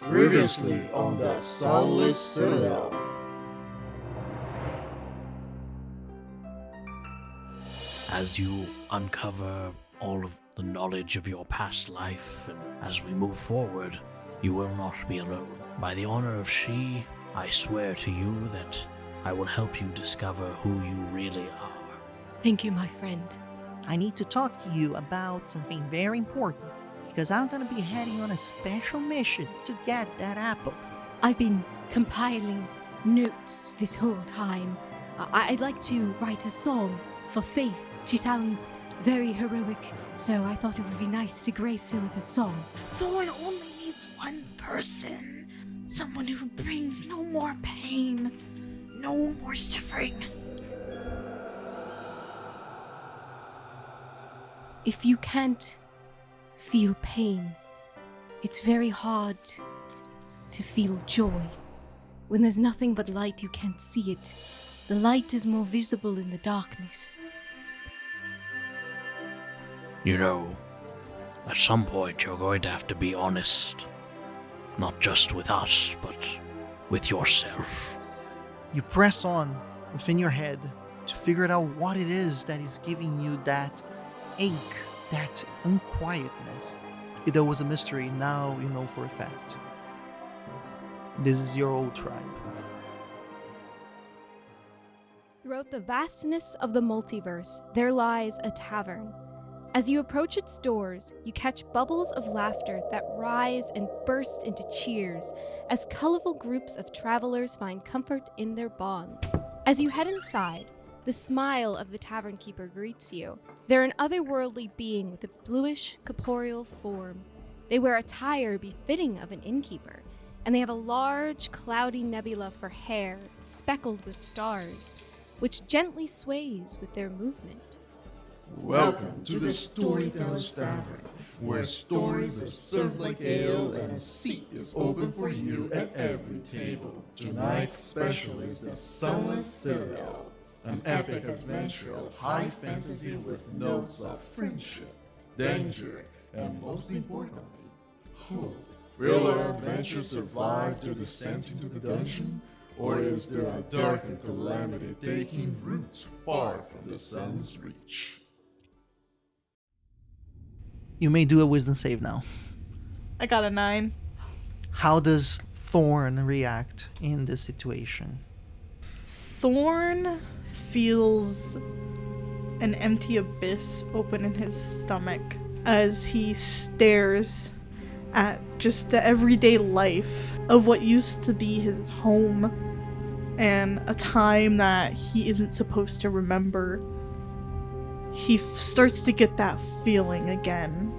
Previously on the Sunless Citadel. As you uncover all of the knowledge of your past life, and as we move forward, you will not be alone. By the honor of She, I swear to you that I will help you discover who you really are. Thank you, my friend. I need to talk to you about something very important, because I'm gonna be heading on a special mission to get that apple. I've been compiling notes this whole time. I'd like to write a song for Faith. She sounds very heroic, so I thought it would be nice to grace her with a song. Thorn only needs one person. Someone who brings no more pain, no more suffering. If you can't feel pain, it's very hard to feel joy. When there's nothing but light, you can't see it. The light is more visible in the darkness. You know, at some point you're going to have to be honest. Not just with us, but with yourself. You press on within your head to figure out what it is that is giving you that ache, that unquietness. If there was a mystery, now you know for a fact. This is your old tribe. Throughout the vastness of the multiverse, there lies a tavern. As you approach its doors, you catch bubbles of laughter that rise and burst into cheers as colorful groups of travelers find comfort in their bonds. As you head inside, the smile of the tavern keeper greets you. They're an otherworldly being with a bluish, corporeal form. They wear attire befitting of an innkeeper, and they have a large, cloudy nebula for hair speckled with stars, which gently sways with their movement. Welcome to the Storyteller's Tavern, where stories are served like ale and a seat is open for you at every table. Tonight's special is the Sunless Citadel, an epic adventure of high fantasy with notes of friendship, danger, and most importantly, hope. Will our adventure survive the descent into the dungeon, or is there a darker calamity taking root far from the sun's reach? You may do a wisdom save now. I got a 9. How does Thorn react in this situation? Thorn feels an empty abyss open in his stomach as he stares at just the everyday life of what used to be his home and a time that he isn't supposed to remember. He starts to get that feeling again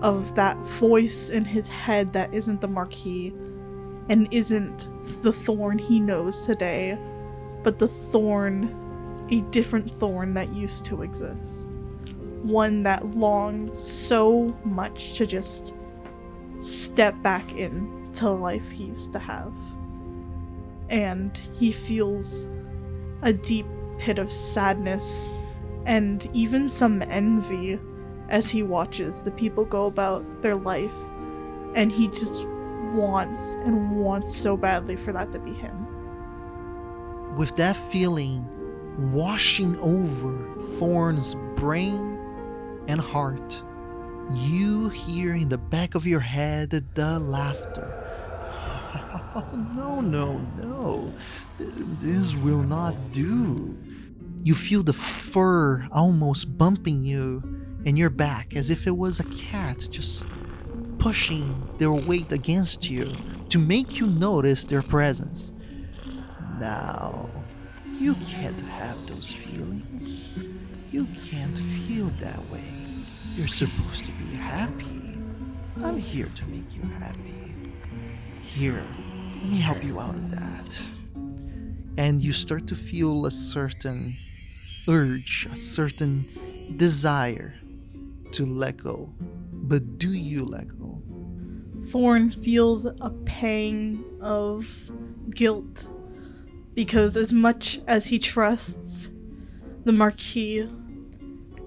of that voice in his head that isn't the Marquis and isn't the Thorn he knows today, but the Thorn, a different Thorn that used to exist. One that longed so much to just step back into life he used to have. And he feels a deep pit of sadness and even some envy as he watches the people go about their life, and he just wants so badly for that to be him. With that feeling washing over Thorn's brain and heart, you hear in the back of your head the laughter. Oh, no. This will not do. You feel the fur almost bumping you in your back as if it was a cat just pushing their weight against you to make you notice their presence. Now, you can't have those feelings. You can't feel that way. You're supposed to be happy. I'm here to make you happy. Here, let me help you out of that. And you start to feel a certain urge, a certain desire to let go. But do you let go? Thorn feels a pang of guilt because as much as he trusts the Marquis,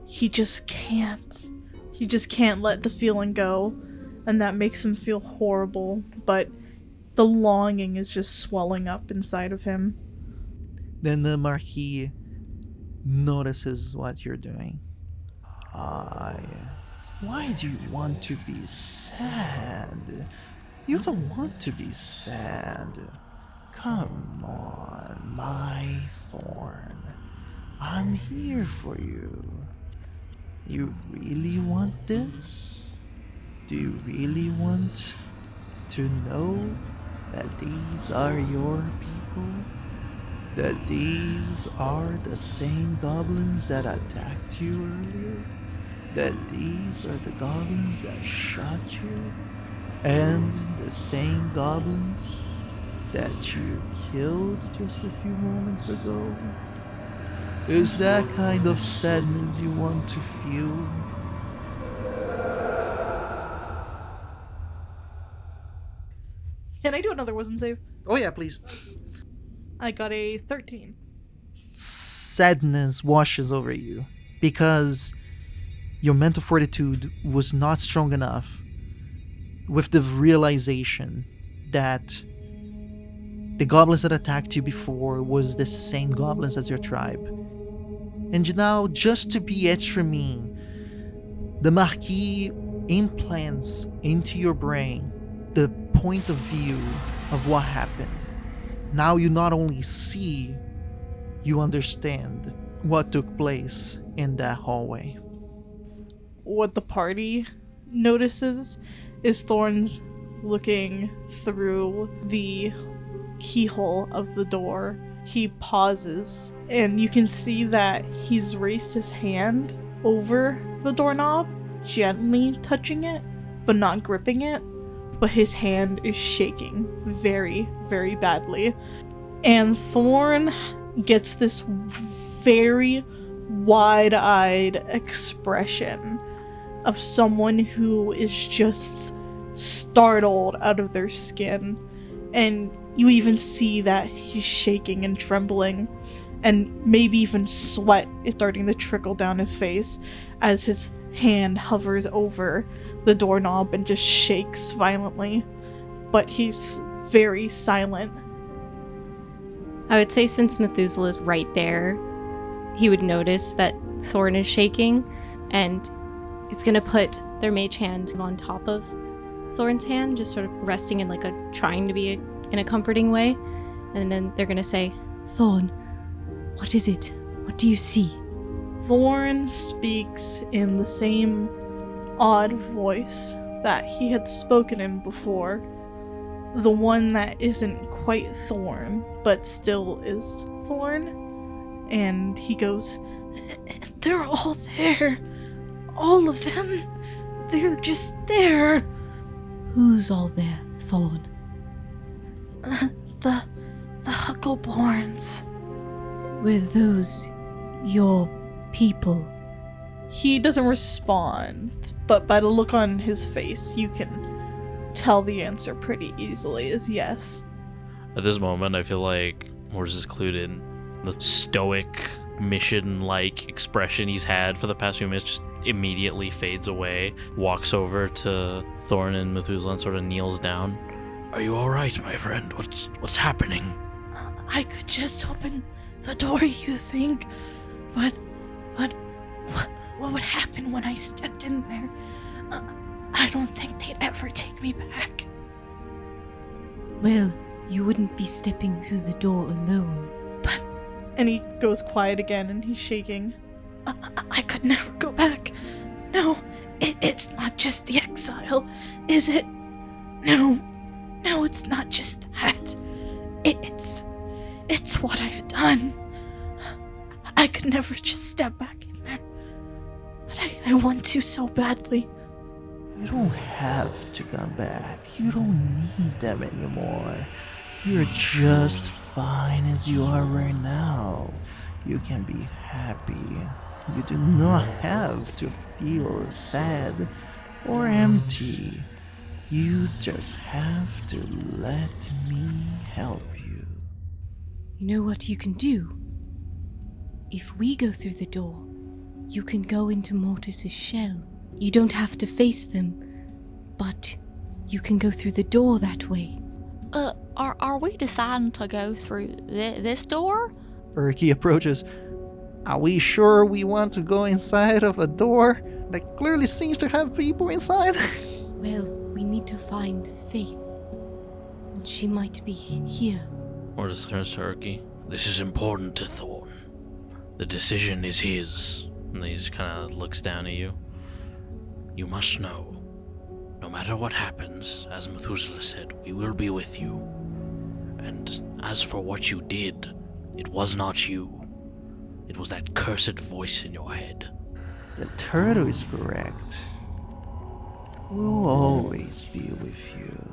he just can't let the feeling go and that makes him feel horrible, but the longing is just swelling up inside of him. Then the Marquis notices what you're doing. Why do you want to be sad? You don't want to be sad. Come on, my Thorn. I'm here for you. You really want this? Do you really want to know that these are your people? That these are the same goblins that attacked you earlier? That these are the goblins that shot you? And the same goblins that you killed just a few moments ago? Is that kind of sadness you want to feel? Can I do another wisdom save? Oh yeah, please. I got a 13. Sadness washes over you because your mental fortitude was not strong enough with the realization that the goblins that attacked you before was the same goblins as your tribe. And now, just to be extra mean, the Marquis implants into your brain the point of view of what happened. Now you not only see, you understand what took place in that hallway. What the party notices is Thorn's looking through the keyhole of the door. He pauses, and you can see that he's raised his hand over the doorknob, gently touching it, but not gripping it. But his hand is shaking very, very badly. And Thorn gets this very wide-eyed expression of someone who is just startled out of their skin. And you even see that he's shaking and trembling, and maybe even sweat is starting to trickle down his face as his hand hovers over the doorknob and just shakes violently. But he's very silent. I would say since Methuselah's right there, he would notice that Thorn is shaking, and it's gonna put their mage hand on top of Thorn's hand, just sort of resting in trying to be in a comforting way. And then they're gonna say, "Thorn, what is it? What do you see?" Thorn speaks in the same odd voice that he had spoken in before. The one that isn't quite Thorn, but still is Thorn. And he goes, "They're all there. All of them. They're just there." "Who's all there, Thorn?" The Huckleborns. "Were those your people?" He doesn't respond, but by the look on his face, you can tell the answer pretty easily is yes. At this moment, I feel like Mortis is clued in. The stoic, mission-like expression he's had for the past few minutes just immediately fades away, walks over to Thorn and Methuselah and sort of kneels down. "Are you alright, my friend? What's happening?" I could just open the door, you think? But what would happen when I stepped in there? I don't think they'd ever take me back. "Well, you wouldn't be stepping through the door alone." And he goes quiet again, and he's shaking. I could never go back. No, it's not just the exile, is it? No, it's not just that. It's what I've done. I could never just step back in there. But I want to so badly. You don't have to come back. You don't need them anymore. You're just fine as you are right now. You can be happy. You do not have to feel sad or empty. You just have to let me help you. "You know what you can do? If we go through the door, you can go into Mortis's shell. You don't have to face them. but you can go through the door that way. Are we deciding to go through this door? Urki approaches. Are we sure we want to go inside of a door that clearly seems to have people inside? Well, we need to find Faith. And she might be here. Orders turns to Urki. This is important to Thorn. The decision is his. And he just kind of looks down at you. You must know, no matter what happens, as Methuselah said, we will be with you. And as for what you did, it was not you. It was that cursed voice in your head. The turtle is correct. We'll always be with you.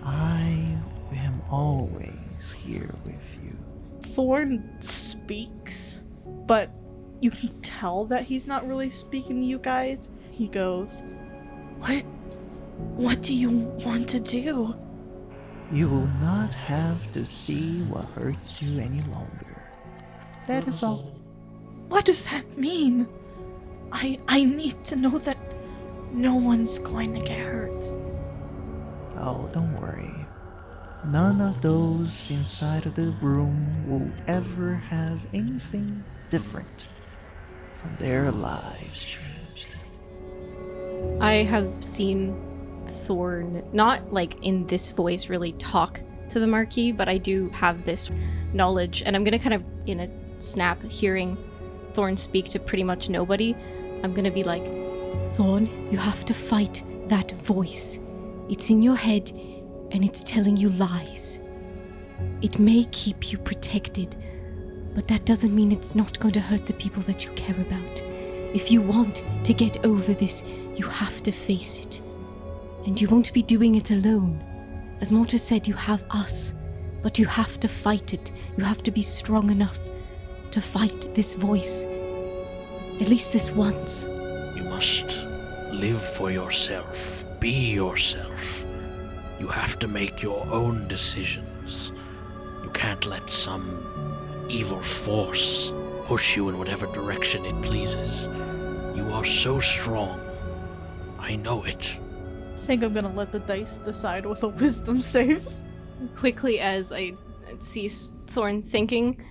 I am always here with you. Thorn speaks, but you can tell that he's not really speaking to you guys. He goes, What do you want to do? You will not have to see what hurts you any longer. That is all. What does that mean? I need to know that no one's going to get hurt. Oh, don't worry. None of those inside of the room will ever have anything different from their lives changed. I have seen Thorn, not like in this voice, really talk to the Marquis, but I do have this knowledge, and I'm gonna kind of, in a snap, hearing Thorn speak to pretty much nobody, I'm gonna be like, Thorn, you have to fight that voice. It's in your head, and it's telling you lies. It may keep you protected, but that doesn't mean it's not going to hurt the people that you care about. If you want to get over this, you have to face it. And you won't be doing it alone. As Mortis said, you have us, but you have to fight it. You have to be strong enough to fight this voice. At least this once. You must live for yourself. Be yourself. You have to make your own decisions. You can't let some evil force push you in whatever direction it pleases. You are so strong. I know it. I think I'm gonna let the dice decide with a wisdom save. Quickly, as I see Thorn thinking,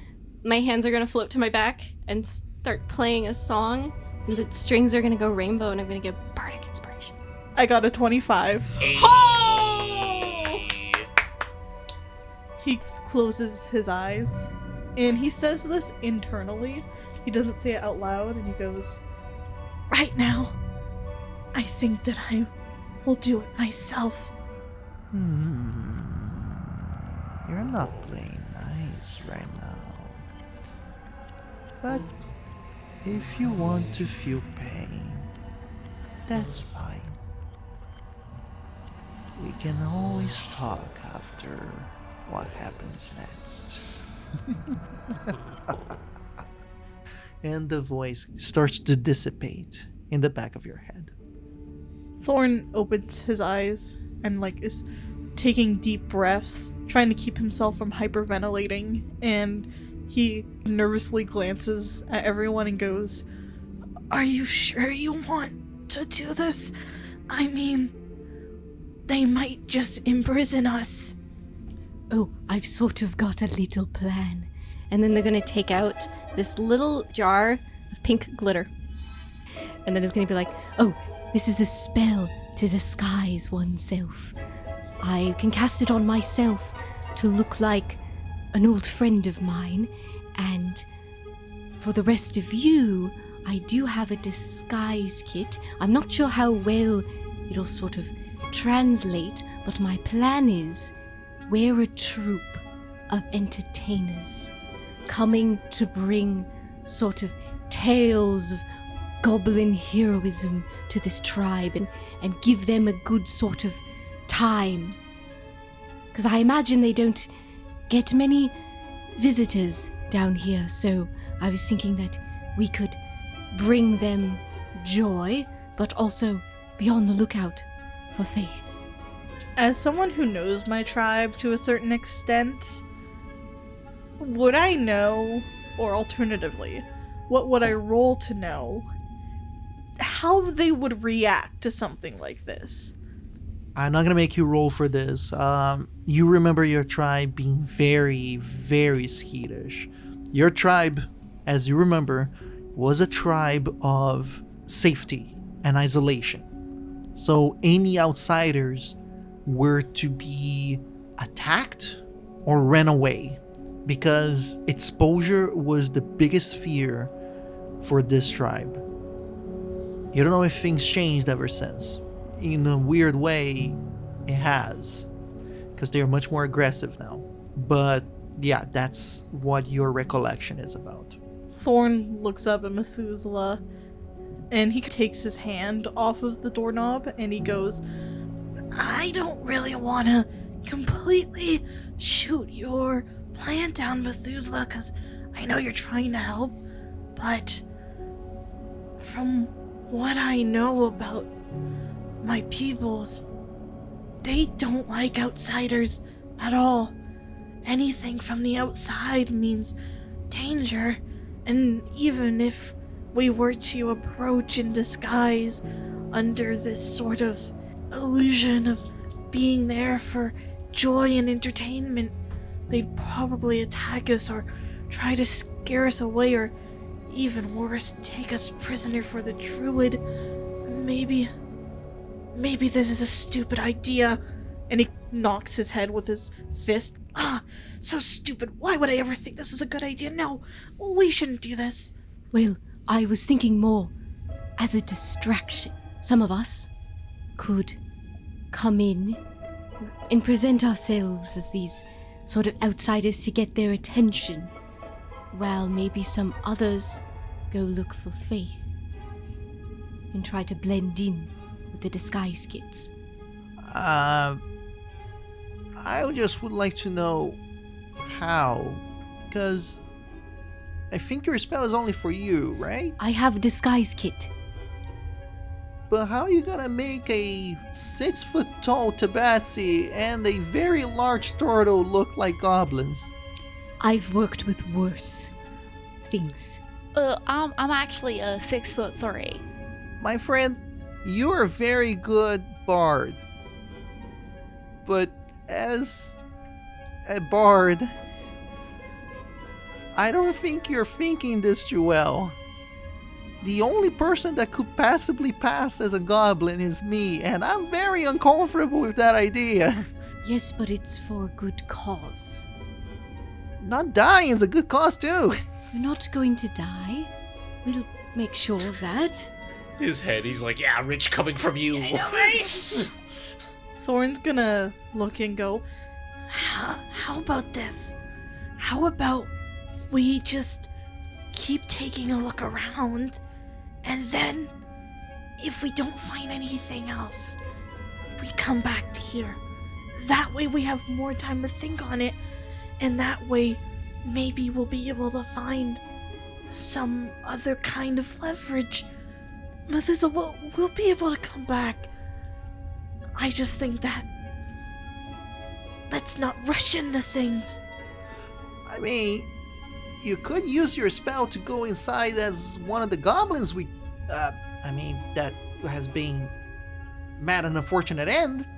my hands are going to float to my back and start playing a song. And the strings are going to go rainbow, and I'm going to get bardic inspiration. I got a 25. He closes his eyes, and he says this internally. He doesn't say it out loud, and he goes, Right now, I think that I will do it myself. You're not playing nice right now. But if you want to feel pain, that's fine. We can always talk after what happens next. And the voice starts to dissipate in the back of your head. Thorn opens his eyes and is taking deep breaths, trying to keep himself from hyperventilating, and he nervously glances at everyone and goes, Are you sure you want to do this? I mean, they might just imprison us. Oh, I've sort of got a little plan. And then they're going to take out this little jar of pink glitter. And then it's going to be like, oh, this is a spell to disguise oneself. I can cast it on myself to look like an old friend of mine. And for the rest of you, I do have a disguise kit. I'm not sure how well it'll sort of translate, but my plan is we're a troupe of entertainers coming to bring sort of tales of goblin heroism to this tribe and give them a good sort of time. Because I imagine they don't get many visitors down here, so I was thinking that we could bring them joy, but also be on the lookout for Faith. As someone who knows my tribe to a certain extent, would I know, or alternatively, what would I roll to know how they would react to something like this. I'm not gonna make you roll for this. You remember your tribe being very, very skittish. Your tribe, as you remember, was a tribe of safety and isolation. So any outsiders were to be attacked or ran away, because exposure was the biggest fear for this tribe. You don't know if things changed ever since. In a weird way, it has, because they're much more aggressive now. But yeah, that's what your recollection is about. Thorn looks up at Methuselah, and he takes his hand off of the doorknob, and he goes, I don't really want to completely shoot your plan down, Methuselah, because I know you're trying to help, but from what I know about my peoples, they don't like outsiders at all. Anything from the outside means danger, and even if we were to approach in disguise under this sort of illusion of being there for joy and entertainment, they'd probably attack us or try to scare us away, or even worse, take us prisoner for the druid. Maybe this is a stupid idea. And he knocks his head with his fist. So stupid. Why would I ever think this is a good idea? No, we shouldn't do this. Well, I was thinking more as a distraction. Some of us could come in and present ourselves as these sort of outsiders to get their attention, while maybe some others go look for Faith and try to blend in with the disguise kits. I just would like to know how, because I think your spell is only for you, right? I have a disguise kit. But how are you gonna make a 6-foot-tall tabaxi and a very large turtle look like goblins? I've worked with worse things. I'm actually 6'3". My friend, you're a very good bard. But as a bard, I don't think you're thinking this too well. The only person that could possibly pass as a goblin is me, and I'm very uncomfortable with that idea. Yes, but it's for a good cause. Not dying is a good cause too. You're not going to die. We'll make sure of that. His head, he's like, yeah, rich coming from you. Thorn's gonna look and go, how about this? How about we just keep taking a look around, and then if we don't find anything else, we come back to here. That way we have more time to think on it, and that way maybe we'll be able to find some other kind of leverage. Methuselah, we'll be able to come back. I just think that let's not rush into things. I mean, you could use your spell to go inside as one of the goblins that has been met an unfortunate end.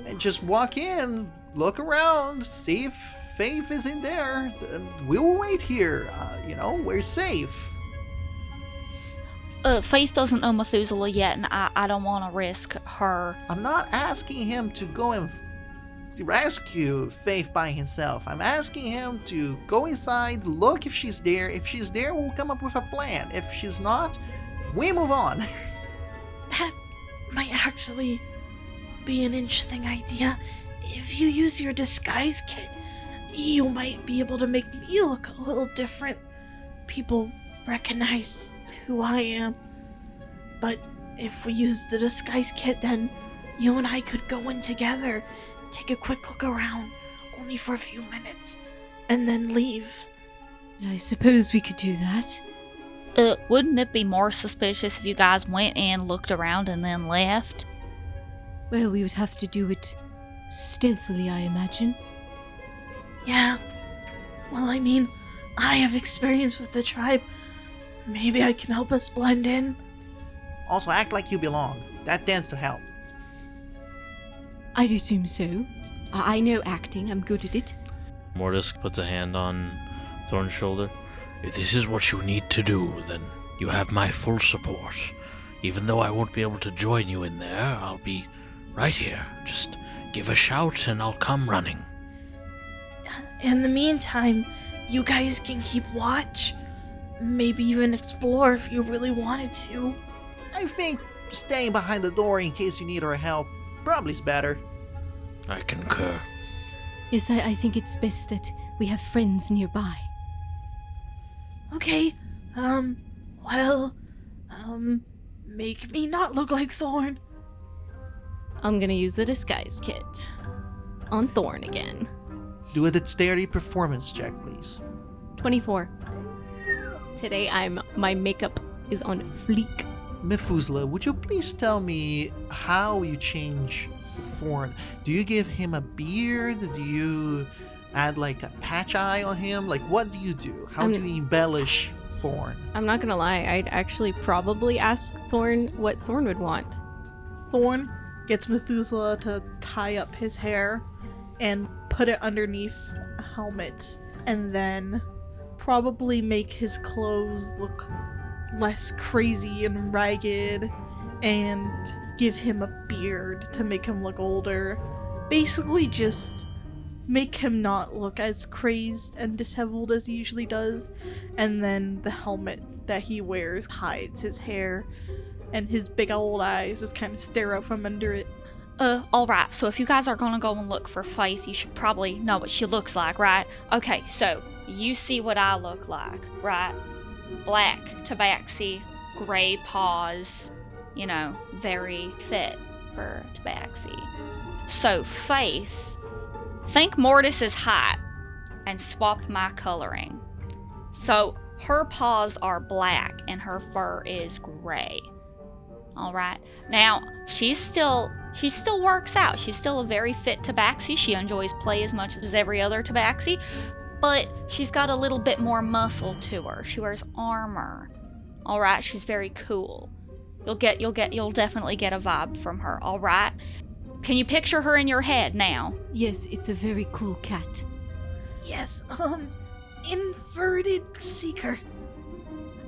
And just walk in, look around, see if Faith is in there. We will wait here. We're safe. Faith doesn't know Methuselah yet, and I don't want to risk her. I'm not asking him to go and rescue Faith by himself. I'm asking him to go inside, look if she's there. If she's there, we'll come up with a plan. If she's not, we move on. That might actually be an interesting idea. If you use your disguise kit, you might be able to make me look a little different. People recognize who I am. But if we use the disguise kit, then you and I could go in together, take a quick look around, only for a few minutes, and then leave. I suppose we could do that. Wouldn't it be more suspicious if you guys went and looked around and then left? Well, we would have to do it stealthily, I imagine. Yeah. Well, I mean, I have experience with the tribe. Maybe I can help us blend in. Also, act like you belong. That tends to help. I'd assume so. I know acting, I'm good at it. Mortis puts a hand on Thorn's shoulder. If this is what you need to do, then you have my full support. Even though I won't be able to join you in there, I'll be right here. Just give a shout and I'll come running. In the meantime, you guys can keep watch. Maybe even explore if you really wanted to. I think staying behind the door in case you need our help probably is better. I concur. Yes, I think it's best that we have friends nearby. Okay, make me not look like Thorn. I'm gonna use the disguise kit on Thorn again. Do a dexterity performance check, please. 24. Today my makeup is on fleek. Methuselah, would you please tell me how you change Thorn? Do you give him a beard? Do you add like a patch eye on him? Like, what do you do? How do you embellish Thorn? I'm not gonna lie, I'd actually probably ask Thorn what Thorn would want. Thorn gets Methuselah to tie up his hair and put it underneath a helmet, and then probably make his clothes look less crazy and ragged, and give him a beard to make him look older. Basically just make him not look as crazed and disheveled as he usually does, and then the helmet that he wears hides his hair, and his big old eyes just kind of stare out from under it. Alright, so if you guys are gonna go and look for Faith, you should probably know what she looks like, right? Okay, so you see what I look like, right? Black tabaxi, gray paws, you know, very fit for tabaxi. So Faith, think Mortis's height and swap my coloring. So her paws are black and her fur is gray. Alright, now she still works out. She's still a very fit tabaxi. She enjoys play as much as every other tabaxi, but she's got a little bit more muscle to her. She wears armor. Alright, she's very cool. You'll definitely get a vibe from her, alright? Can you picture her in your head now? Yes, it's a very cool cat. Yes, inverted seeker.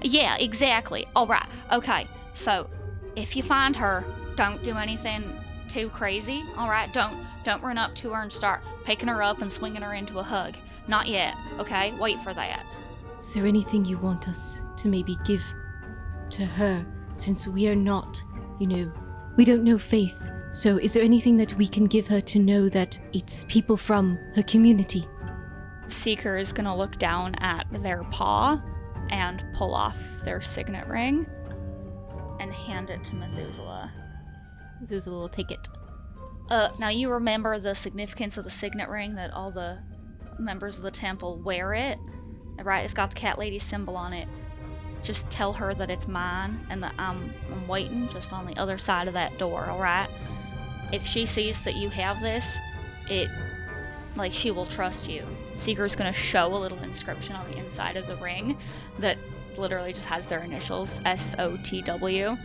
Yeah, exactly. Alright, okay. So, if you find her, don't do anything too crazy, alright? Don't run up to her and start picking her up and swinging her into a hug. Not yet, okay? Wait for that. Is there anything you want us to maybe give to her, since we are not, we don't know Faith? So is there anything that we can give her to know that it's people from her community? Seeker is gonna look down at their paw and pull off their signet ring and hand it to Methuselah. Methuselah will take it. Now you remember the significance of the signet ring, that all the members of the temple wear it, right? It's got the cat lady symbol on it. Just tell her that it's mine and that I'm waiting just on the other side of that door, alright? If she sees that you have this, she will trust you. Seeker's gonna show a little inscription on the inside of the ring that literally just has their initials, SOTW.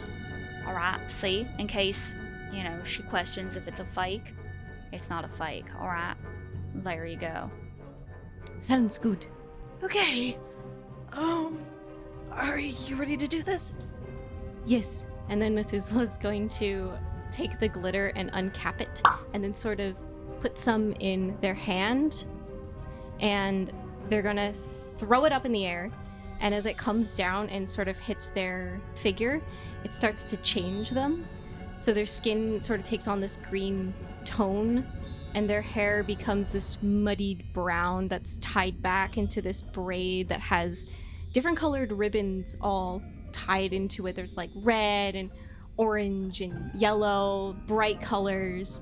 Alright, see? In case, she questions if it's a fake. It's not a fake, alright? There you go. Sounds good. Okay. Are you ready to do this? Yes. And then Methuselah's going to take the glitter and uncap it, and then sort of put some in their hand, and they're gonna throw it up in the air, and as it comes down and sort of hits their figure, it starts to change them. So their skin sort of takes on this green tone, and their hair becomes this muddied brown that's tied back into this braid that has different colored ribbons all tied into it. There's like red and orange and yellow, bright colors,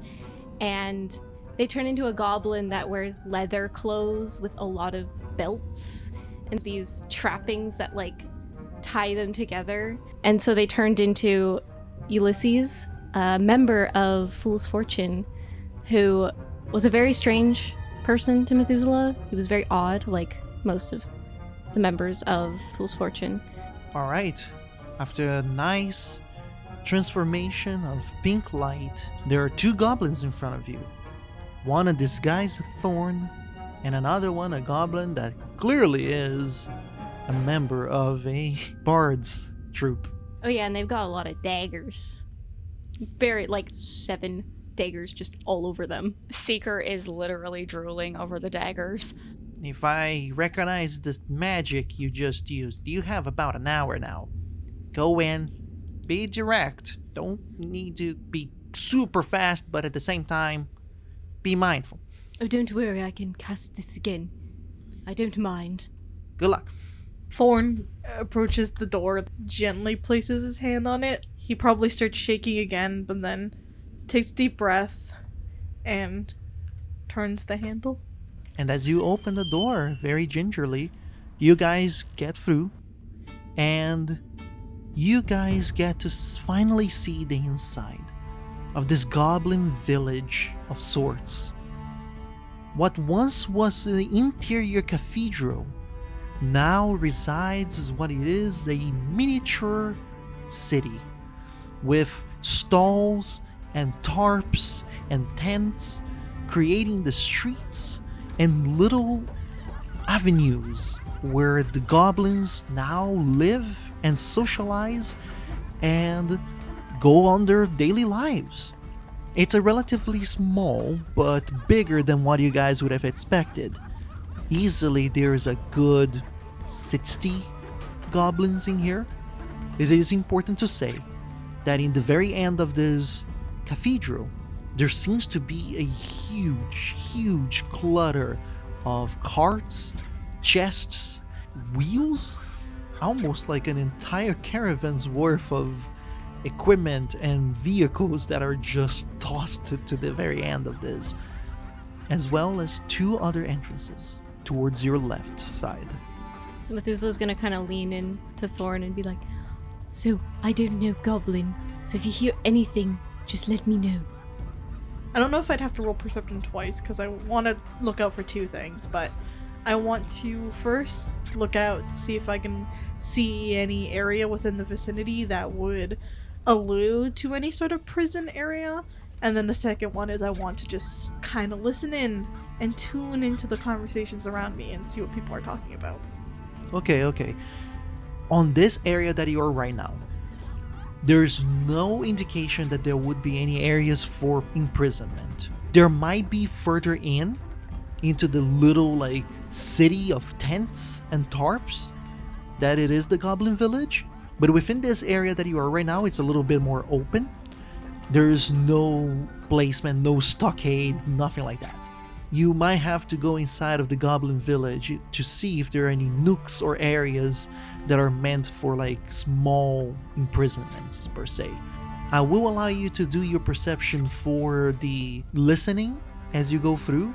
and they turn into a goblin that wears leather clothes with a lot of belts and these trappings that tie them together. And so they turned into Ulysses, a member of Fool's Fortune, who was a very strange person to Methuselah. He was very odd, like most of the members of Fool's Fortune. Alright, after a nice transformation of pink light, there are two goblins in front of you. One a disguised Thorn, and another one a goblin that clearly is a member of a bard's troupe. Oh yeah, and they've got a lot of daggers. Very, 7 daggers just all over them. Seeker is literally drooling over the daggers. If I recognize this magic you just used, you have about an hour now. Go in, be direct. Don't need to be super fast, but at the same time, be mindful. Oh, don't worry, I can cast this again. I don't mind. Good luck. Thorn approaches the door, gently places his hand on it. He probably starts shaking again, but then takes a deep breath and turns the handle. And as you open the door very gingerly, you guys get through, and you guys get to finally see the inside of this goblin village of sorts. What once was the interior cathedral now resides as what it is, a miniature city with stalls and tarps and tents creating the streets and little avenues where the goblins now live and socialize and go on their daily lives. It's a relatively small but bigger than what you guys would have expected. Easily there's a good 60 goblins in here. It is important to say that in the very end of this cathedral, there seems to be a huge clutter of carts, chests, wheels, almost like an entire caravan's worth of equipment and vehicles that are just tossed to the very end of this, as well as 2 other entrances towards your left side. So Methuselah's gonna kind of lean in to Thorn and be like, "So, I don't know Goblin, so if you hear anything, just let me know." I don't know if I'd have to roll perception twice because I want to look out for 2 things, but I want to first look out to see if I can see any area within the vicinity that would allude to any sort of prison area. And then the second one is I want to just kind of listen in and tune into the conversations around me and see what people are talking about. Okay. On this area that you are right now, there's no indication that there would be any areas for imprisonment. There might be further into the little city of tents and tarps that it is the goblin village, but within this area that you are right now, it's a little bit more open. There's no placement, no stockade, nothing like that. You might have to go inside of the goblin village to see if there are any nooks or areas that are meant for small imprisonments per se. I will allow you to do your perception for the listening as you go through,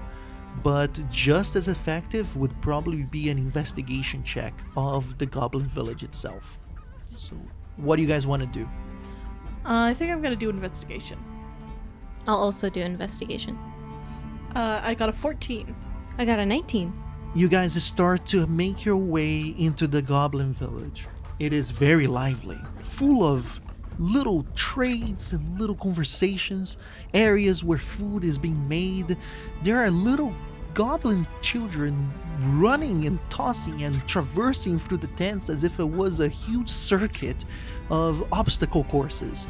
but just as effective would probably be an investigation check of the goblin village itself. So what do you guys want to do? I think I'm going to do investigation. I'll also do investigation. I got a 14. I got a 19. You guys start to make your way into the goblin village. It is very lively, full of little trades and little conversations, areas where food is being made. There are little goblin children running and tossing and traversing through the tents as if it was a huge circuit of obstacle courses.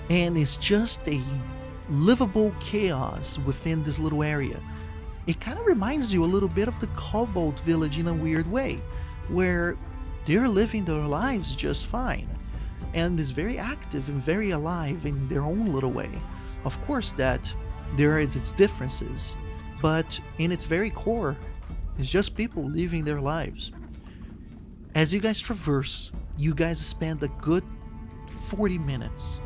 And it's just a livable chaos within this little area. It kind of reminds you a little bit of the kobold village in a weird way, where they're living their lives just fine and is very active and very alive in their own little way. Of course that there is its differences, but in its very core, it's just people living their lives. As you guys traverse, you guys spend a good 40 minutes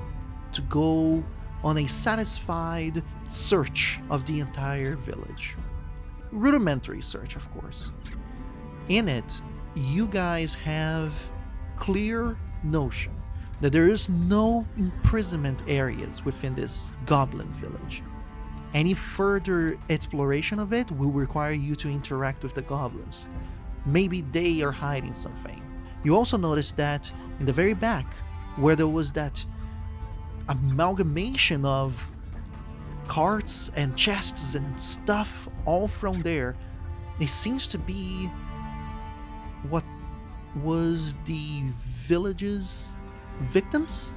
to go on a satisfied search of the entire village. Rudimentary search, of course. In it, you guys have clear notion that there is no imprisonment areas within this goblin village. Any further exploration of it will require you to interact with the goblins. Maybe they are hiding something. You also notice that in the very back, where there was that amalgamation of carts and chests and stuff all from there, it seems to be what was the village's victims,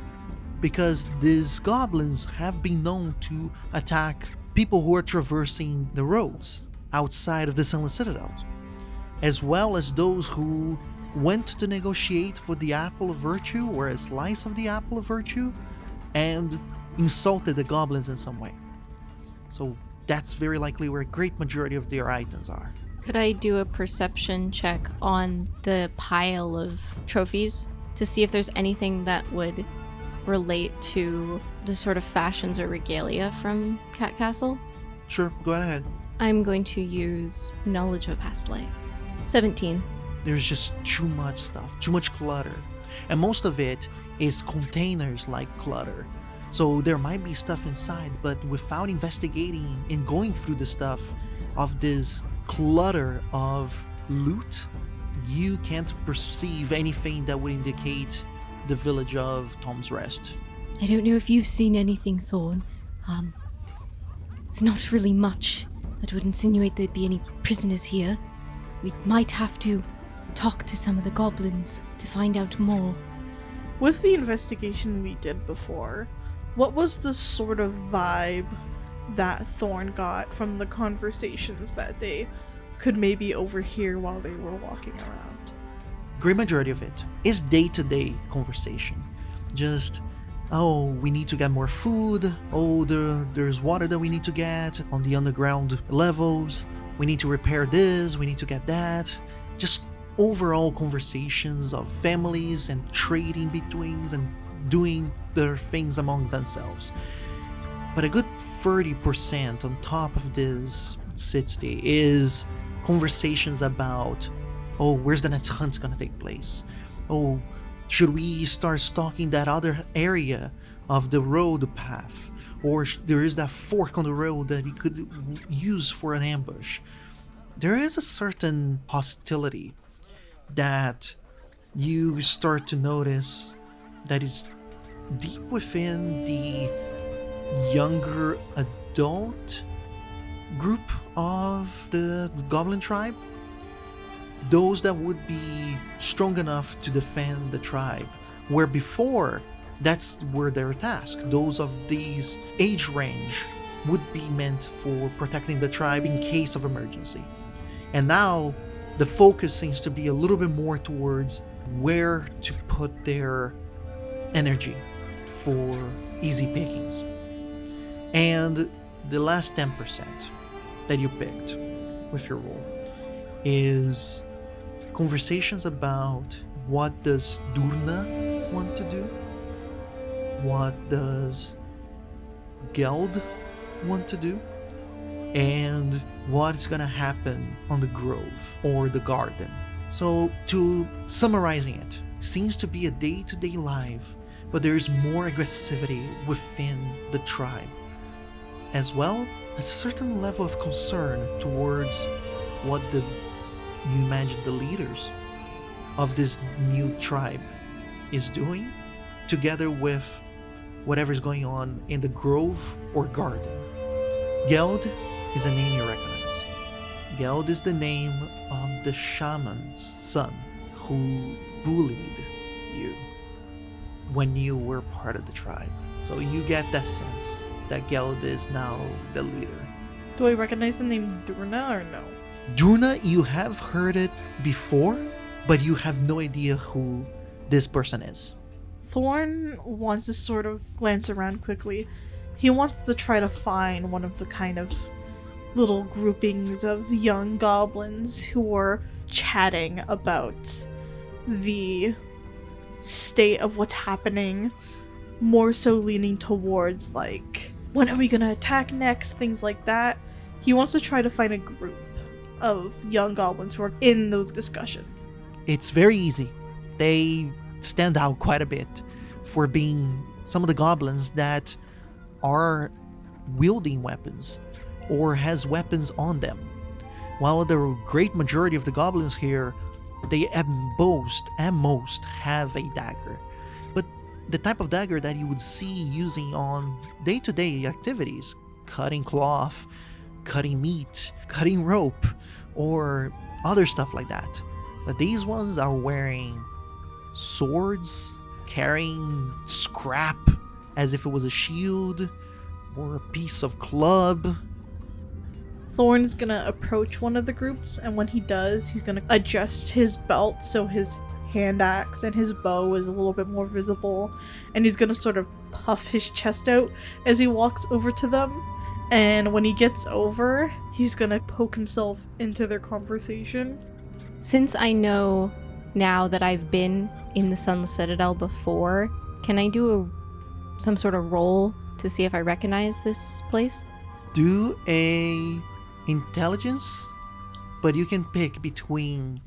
because these goblins have been known to attack people who are traversing the roads outside of the Sunless Citadel, as well as those who went to negotiate for the Apple of Virtue or a slice of the Apple of Virtue and insulted the goblins in some way. So that's very likely where a great majority of their items are. Could I do a perception check on the pile of trophies to see if there's anything that would relate to the sort of fashions or regalia from Cat Castle? Sure, go ahead. I'm going to use knowledge of past life. 17. There's just too much stuff, too much clutter. And most of it is containers like clutter. So there might be stuff inside, but without investigating and going through the stuff of this clutter of loot, you can't perceive anything that would indicate the village of Tom's Rest. I don't know if you've seen anything, Thorn. It's not really much that would insinuate there'd be any prisoners here. We might have to talk to some of the goblins to find out more. With the investigation we did before, what was the sort of vibe that Thorn got from the conversations that they could maybe overhear while they were walking around? Great majority of it is day-to-day conversation. Just, oh, we need to get more food. Oh, there's water that we need to get on the underground levels. We need to repair this. We need to get that. Just overall conversations of families and trading between and doing their things among themselves. But a good 30% on top of this city is conversations about, oh, where's the next hunt gonna take place? Oh, should we start stalking that other area of the road path? Or there is that fork on the road that he could use for an ambush. There is a certain hostility that you start to notice that is deep within the younger adult group of the goblin tribe. Those that would be strong enough to defend the tribe, where before that's where their task. Those of these age range would be meant for protecting the tribe in case of emergency. And now the focus seems to be a little bit more towards where to put their energy for easy pickings. And the last 10% that you picked with your roll is conversations about what does Durna want to do? What does Geld want to do? And what's gonna happen on the grove or the garden. So to summarizing it, seems to be a day-to-day life, but there's more aggressivity within the tribe, as well as a certain level of concern towards what you imagine the leaders of this new tribe is doing, together with whatever's going on in the grove or garden. Geld is a name you recognize. Geld is the name of the shaman's son who bullied you when you were part of the tribe. So you get that sense that Geld is now the leader. Do I recognize the name Durna or no? Durna, you have heard it before, but you have no idea who this person is. Thorn wants to sort of glance around quickly. He wants to try to find one of the kind of little groupings of young goblins who were chatting about the state of what's happening, more so leaning towards like, when are we gonna attack next, things like that. He wants to try to find a group of young goblins who are in those discussions. It's very easy. They stand out quite a bit for being some of the goblins that are wielding weapons or has weapons on them, while the great majority of the goblins here They at most have a dagger. But the type of dagger that you would see using on day-to-day activities, cutting cloth, cutting meat, cutting rope, or other stuff like that. But these ones are wearing swords, carrying scrap as if it was a shield or a piece of club. Thorn's gonna approach one of the groups, and when he does, he's gonna adjust his belt so his hand axe and his bow is a little bit more visible, and he's gonna sort of puff his chest out as he walks over to them. And when he gets over, he's gonna poke himself into their conversation. Since I know now that I've been in the Sunless Citadel before, can I do some sort of roll to see if I recognize this place? Do a intelligence, but you can pick between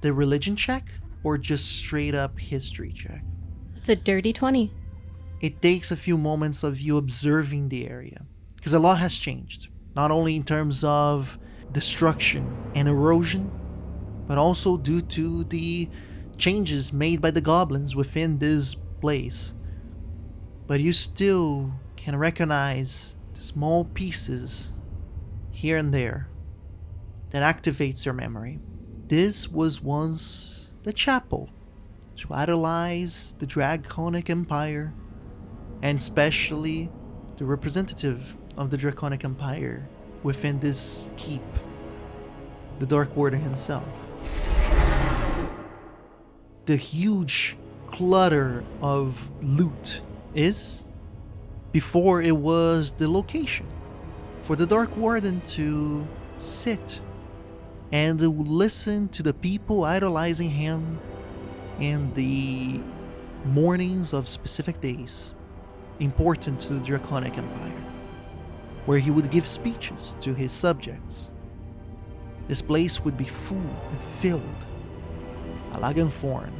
the religion check or just straight up history check. It's a dirty 20. It takes a few moments of you observing the area, because a lot has changed, not only in terms of destruction and erosion, but also due to the changes made by the goblins within this place. But you still can recognize the small pieces here and there that activates your memory. This was once the chapel to idolize the Draconic Empire, and especially the representative of the Draconic Empire within this keep, the Dark Warden himself. The huge clutter of loot is before it was the location for the Dark Warden to sit and listen to the people idolizing him in the mornings of specific days important to the Draconic Empire, where he would give speeches to his subjects. This place would be full and filled. Alagan Thorn,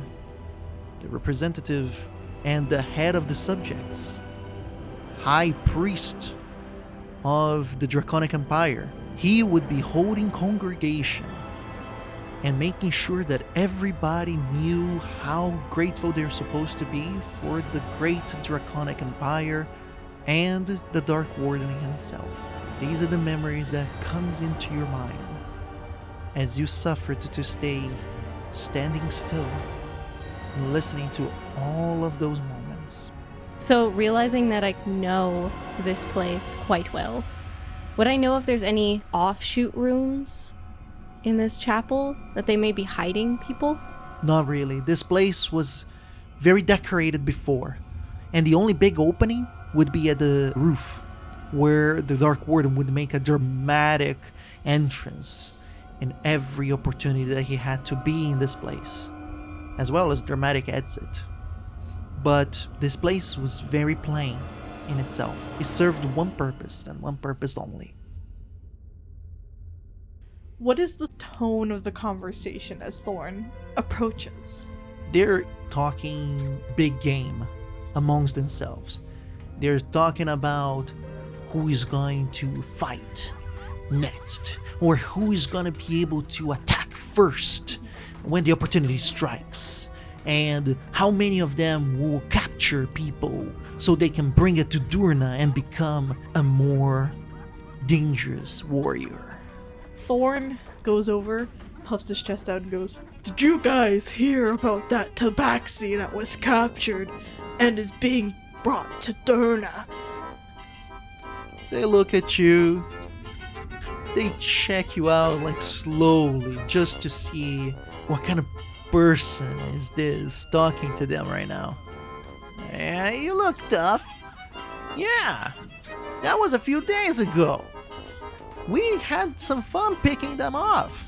the representative and the head of the subjects, high priest of the Draconic Empire, he would be holding congregation and making sure that everybody knew how grateful they're supposed to be for the great Draconic Empire and the Dark Warden himself. These are the memories that comes into your mind as you suffered to stay standing still and listening to all of those moments. So, realizing that I know this place quite well, would I know if there's any offshoot rooms in this chapel that they may be hiding people? Not really. This place was very decorated before, and the only big opening would be at the roof, where the Dark Warden would make a dramatic entrance in every opportunity that he had to be in this place, as well as dramatic exit. But this place was very plain in itself. It served one purpose, and one purpose only. What is the tone of the conversation as Thorn approaches? They're talking big game amongst themselves. They're talking about who is going to fight next, or who is going to be able to attack first when the opportunity strikes, and how many of them will capture people so they can bring it to Durna and become a more dangerous warrior. Thorn goes over, puffs his chest out and goes, "Did you guys hear about that tabaxi that was captured and is being brought to Durna?" They look at you. They check you out like slowly just to see what kind of person is this talking to them right now. Yeah, you look tough. Yeah, that was a few days ago. We had some fun picking them off.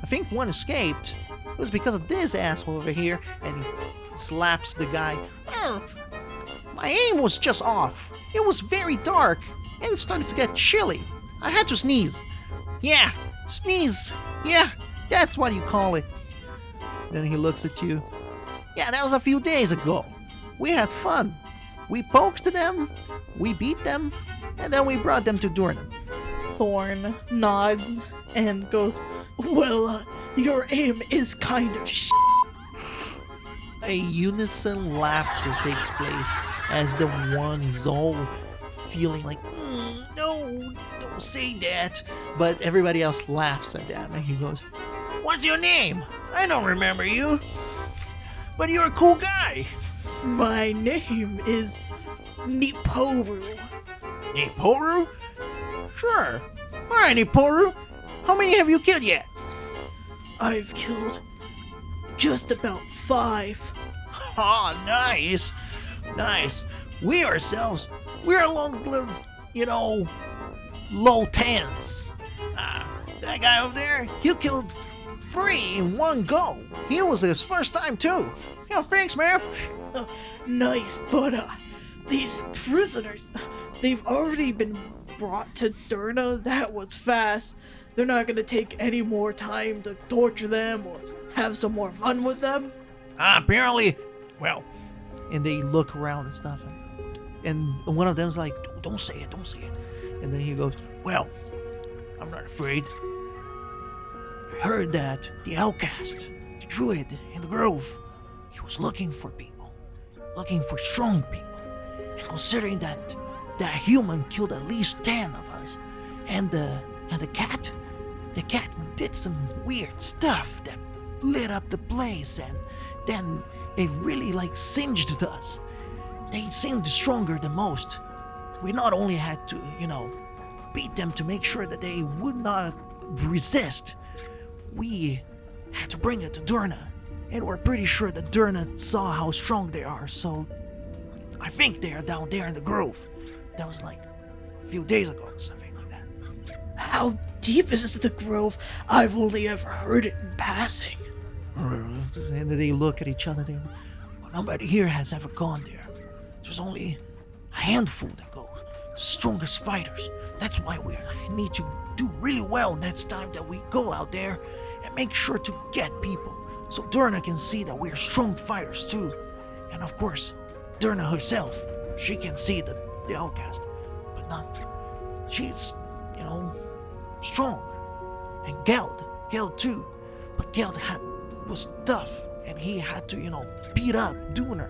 I think one escaped. It was because of this asshole over here, and he slaps the guy. My aim was just off. It was very dark, and it started to get chilly. I had to sneeze. Yeah, sneeze. Yeah, that's what you call it. Then he looks at you. Yeah, that was a few days ago. We had fun. We poked them, we beat them, and then we brought them to Durna. Thorn nods and goes, Well, your aim is kind of A unison laughter takes place as the one is all feeling like, no, don't say that. But everybody else laughs at that, and he goes, "What's your name? I don't remember you, but you're a cool guy." My name is Niporu. Niporu? Sure. Alright, Niporu. How many have you killed yet? I've killed just about 5. Oh, nice. Nice. We ourselves, we're along the, low 10s. That guy over there, he killed 3 in one go. He was his first time too. Yeah, thanks, man. Nice, but these prisoners, they've already been brought to Durna. That was fast. They're not gonna take any more time to torture them or have some more fun with them. Apparently, well, and they look around and stuff, and one of them's like, don't say it, don't say it. And then he goes, well, I'm not afraid. I heard that the outcast, the druid in the grove, he was looking for people, looking for strong people. And considering that that human killed at least 10 of us, and the cat did some weird stuff that lit up the place, and then it really singed us. They seemed stronger than most. We not only had to, beat them to make sure that they would not resist, we had to bring it to Durna, and we're pretty sure that Durna saw how strong they are, so I think they are down there in the grove. That was a few days ago or something like that. How deep is the grove? I've only ever heard it in passing. And they look at each other. Well, nobody here has ever gone there. There's only a handful that goes. The strongest fighters. That's why we need to do really well next time that we go out there and make sure to get people, so Durna can see that we're strong fighters too. And of course, Durna herself, she can see the outcast, but not. She's, strong. And Geld too. But Geld was tough, and he had to, beat up Durna.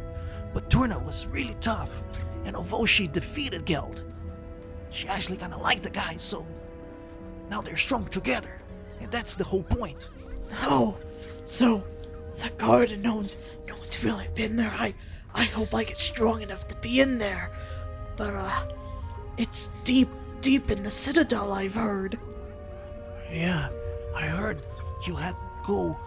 But Durna was really tough, and although she defeated Geld, she actually kind of liked the guy, so now they're strong together, and that's the whole point. Oh, so the garden, no one's really been there. I hope I get strong enough to be in there, but it's deep in the Citadel, I've heard. Yeah, I heard you had to go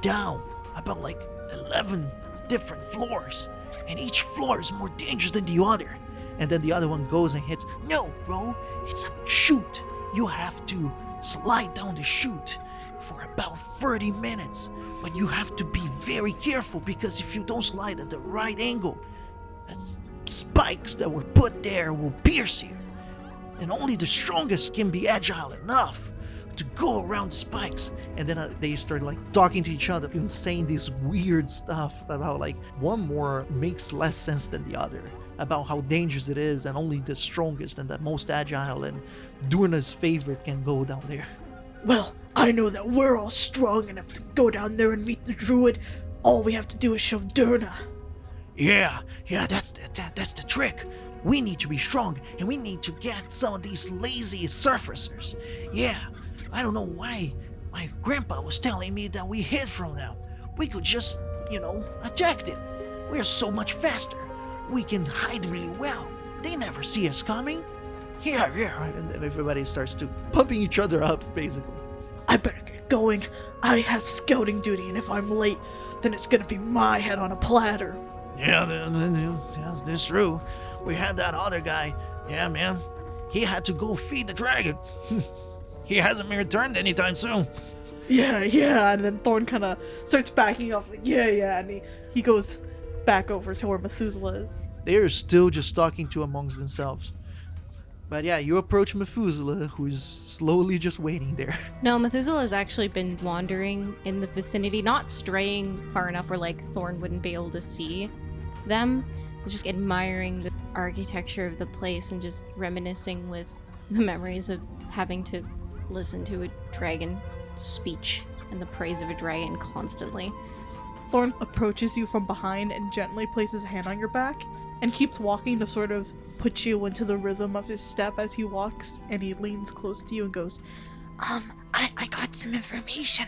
down about 11 different floors, and each floor is more dangerous than the other. And then the other one goes and hits. No, bro, it's a chute. You have to slide down the chute for about 30 minutes. But you have to be very careful, because if you don't slide at the right angle, the spikes that were put there will pierce you. And only the strongest can be agile enough to go around the spikes. And then they start talking to each other and saying this weird stuff about one more makes less sense than the other, about how dangerous it is, and only the strongest and the most agile and Durna's favorite can go down there. Well, I know that we're all strong enough to go down there and meet the druid. All we have to do is show Durna. Yeah, that's the trick. We need to be strong, and we need to get some of these lazy surfacers. Yeah, I don't know why my grandpa was telling me that we hid from them. We could just, attack them. We're so much faster. We can hide really well. They never see us coming. Yeah, and then everybody starts to pumping each other up, basically. I better get going. I have scouting duty, and if I'm late, then it's gonna be my head on a platter. Yeah, that's true. We had that other guy. Yeah, man. He had to go feed the dragon. He hasn't returned anytime soon. Yeah, and then Thorn kind of starts backing off, and he goes back over to where Methuselah is. They're still just talking to amongst themselves. But yeah, you approach Methuselah, who's slowly just waiting there. No, Methuselah has actually been wandering in the vicinity, not straying far enough where Thorn wouldn't be able to see them. He's just admiring the architecture of the place and just reminiscing with the memories of having to listen to a dragon speech and the praise of a dragon constantly. Thorn approaches you from behind and gently places a hand on your back and keeps walking to sort of put you into the rhythm of his step as he walks, and he leans close to you and goes, I got some information.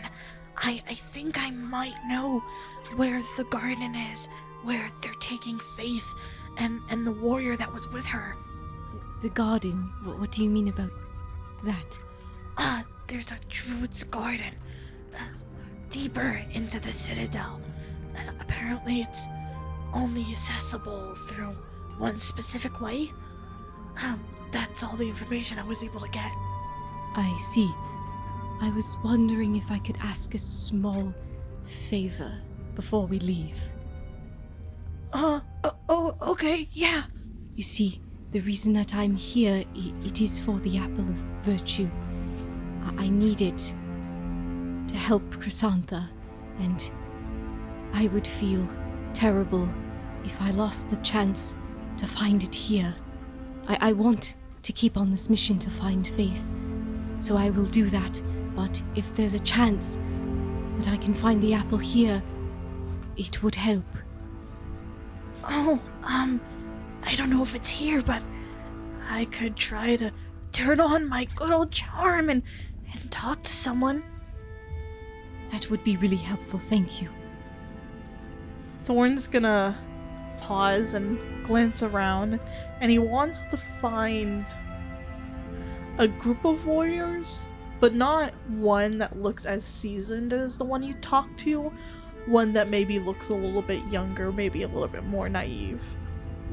I think I might know where the garden is, where they're taking Faith and the warrior that was with her. The garden? What do you mean about that? There's a druid's garden, deeper into the Citadel. Apparently it's only accessible through one specific way. That's all the information I was able to get. I see. I was wondering if I could ask a small favor before we leave. Okay, yeah. You see, the reason that I'm here, it is for the Apple of Virtue. I need it to help Chrysantha, and I would feel terrible if I lost the chance to find it here. I want to keep on this mission to find Faith, so I will do that, but if there's a chance that I can find the apple here, it would help. I don't know if it's here, but I could try to turn on my good old charm and talk to someone. That would be really helpful, thank you. Thorn's gonna pause and glance around, and he wants to find a group of warriors, but not one that looks as seasoned as the one you talked to. One that maybe looks a little bit younger, maybe a little bit more naive.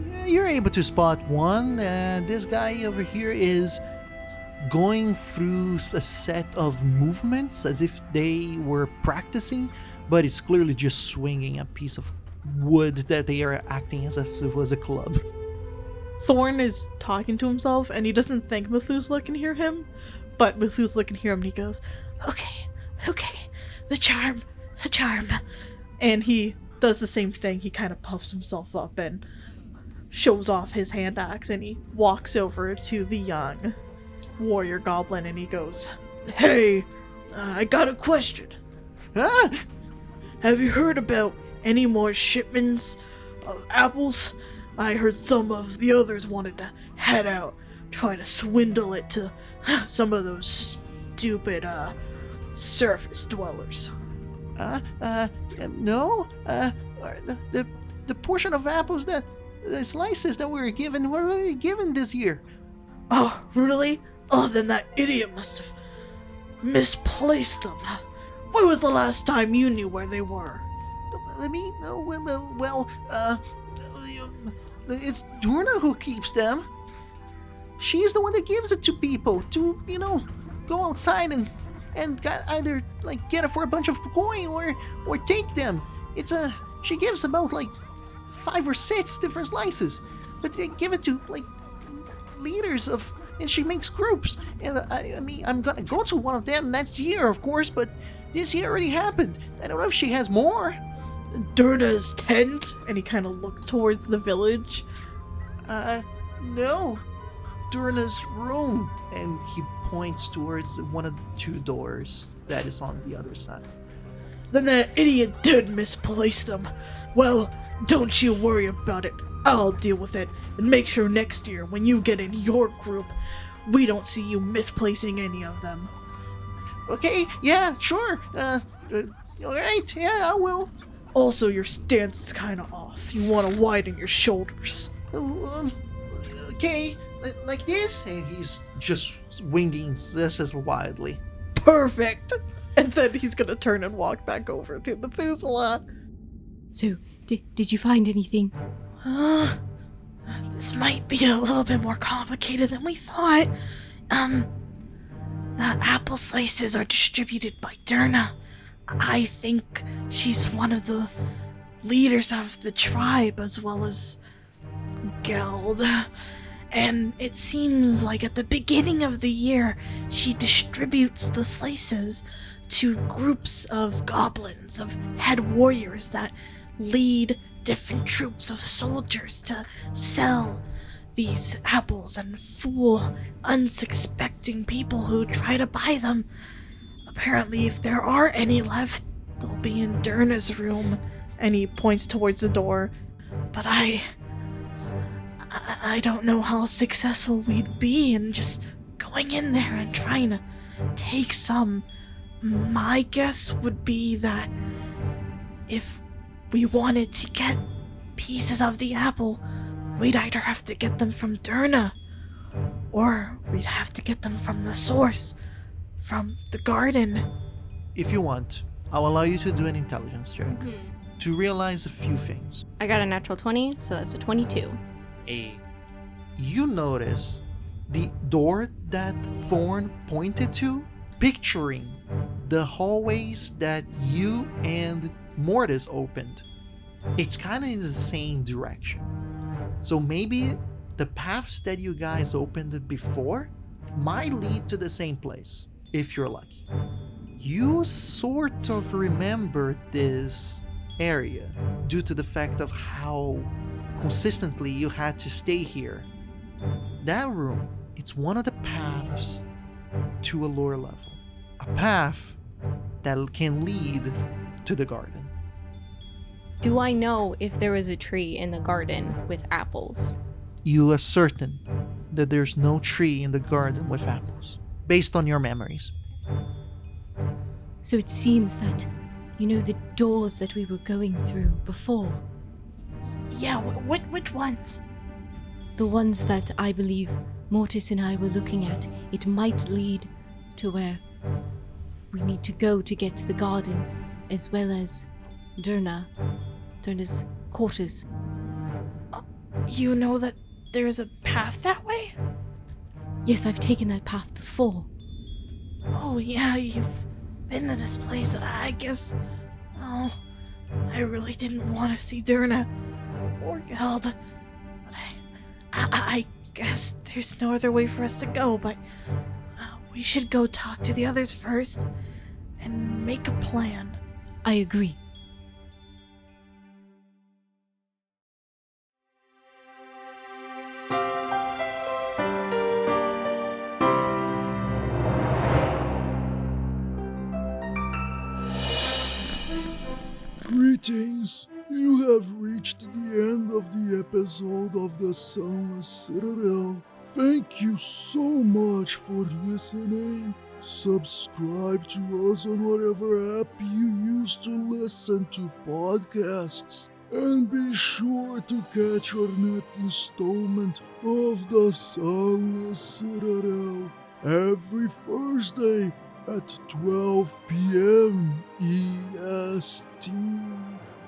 Yeah, you're able to spot one. This guy over here is going through a set of movements as if they were practicing, but it's clearly just swinging a piece of wood that they are acting as if it was a club. Thorn is talking to himself, and he doesn't think Methuselah can hear him, but Methuselah can hear him, and he goes, Okay, the charm. And he does the same thing. He kind of puffs himself up and shows off his hand axe, and he walks over to the young warrior goblin, and he goes, Hey, I got a question. Ah! Have you heard about any more shipments of apples? I heard some of the others wanted to head out, try to swindle it to some of those stupid, surface dwellers. No. The portion of apples the slices that we were given were already given this year. Oh, really? Oh, then that idiot must have misplaced them. When was the last time you knew where they were? It's Durna who keeps them. She's the one that gives it to people to, go outside and either get it for a bunch of coin or take them. She gives about 5 or 6 different slices, but they give it to leaders of, and she makes groups. And I'm gonna go to one of them next year, of course, but this year already happened. I don't know if she has more. Durna's tent? and he kind of looks towards the village. No. Durna's room. And he points towards one of the 2 doors that is on the other side. Then that idiot did misplace them. Well, don't you worry about it. I'll deal with it and make sure next year when you get in your group, we don't see you misplacing any of them. Okay, yeah, sure. Alright, yeah, I will. Also, your stance is kind of off. You want to widen your shoulders. Okay, like this? And he's just winging this as wildly. Perfect! And then he's gonna turn and walk back over to Methuselah. So, did you find anything? This might be a little bit more complicated than we thought. The apple slices are distributed by Durna. I think she's one of the leaders of the tribe as well as guild. And it seems like at the beginning of the year, she distributes the slices to groups of goblins, of head warriors that lead different troops of soldiers to sell these apples and fool unsuspecting people who try to buy them. apparently if there are any left, they'll be in Derna's room. And he points towards the door. But I don't know how successful we'd be in just going in there and trying to take some. My guess would be that if we wanted to get pieces of the apple, we'd either have to get them from Derna, or we'd have to get them from the source, from the garden. If you want, I'll allow you to do an intelligence check to realize a few things. I got a natural 20, so that's a 22. Hey. You notice the door that Thorn pointed to, picturing the hallways that you and Mortis opened. It's kind of in the same direction. So maybe the paths that you guys opened before might lead to the same place, if you're lucky. You sort of remember this area due to the fact of how consistently you had to stay here. That room, it's one of the paths to a lower level. A path that can lead to the garden. Do I know if there was a tree in the garden with apples? You are certain that there's no tree in the garden with apples, based on your memories. So it seems that, the doors that we were going through before. Yeah, which ones? The ones that I believe Mortis and I were looking at, it might lead to where we need to go to get to the garden, as well as Derna's quarters. You know that there's a path that way? Yes, I've taken that path before. Oh yeah, you've been to this place, and I guess, well, I really didn't want to see Derna or Geld, but I guess there's no other way for us to go, but we should go talk to the others first and make a plan. I agree. Greetings! You have reached the end of the episode of the Sunless Citadel. Thank you so much for listening. Subscribe to us on whatever app you use to listen to podcasts. And be sure to catch our next installment of the Sunless Citadel every Thursday at 12 p.m. EST.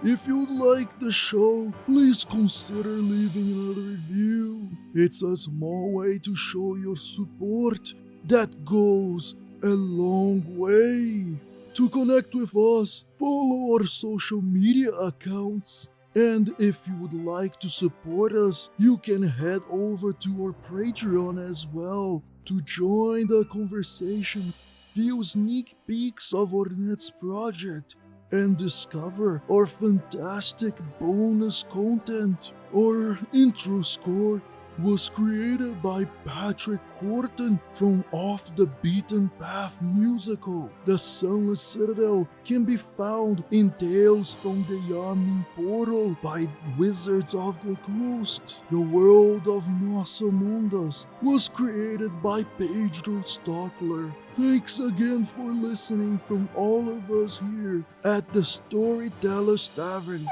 If you'd like the show, please consider leaving a review. It's a small way to show your support that goes a long way. To connect with us, follow our social media accounts. And if you would like to support us, you can head over to our Patreon as well to join the conversation, view sneak peeks of our next project, and discover our fantastic bonus content. Our intro score was created by Patrick Horton from Off the Beaten Path musical. The Sunless Citadel can be found in Tales from the Yawning Portal by Wizards of the Coast. The world of Nosso Mondus was created by Pedro Stockler. Thanks again for listening from all of us here at the Storyteller's Tavern.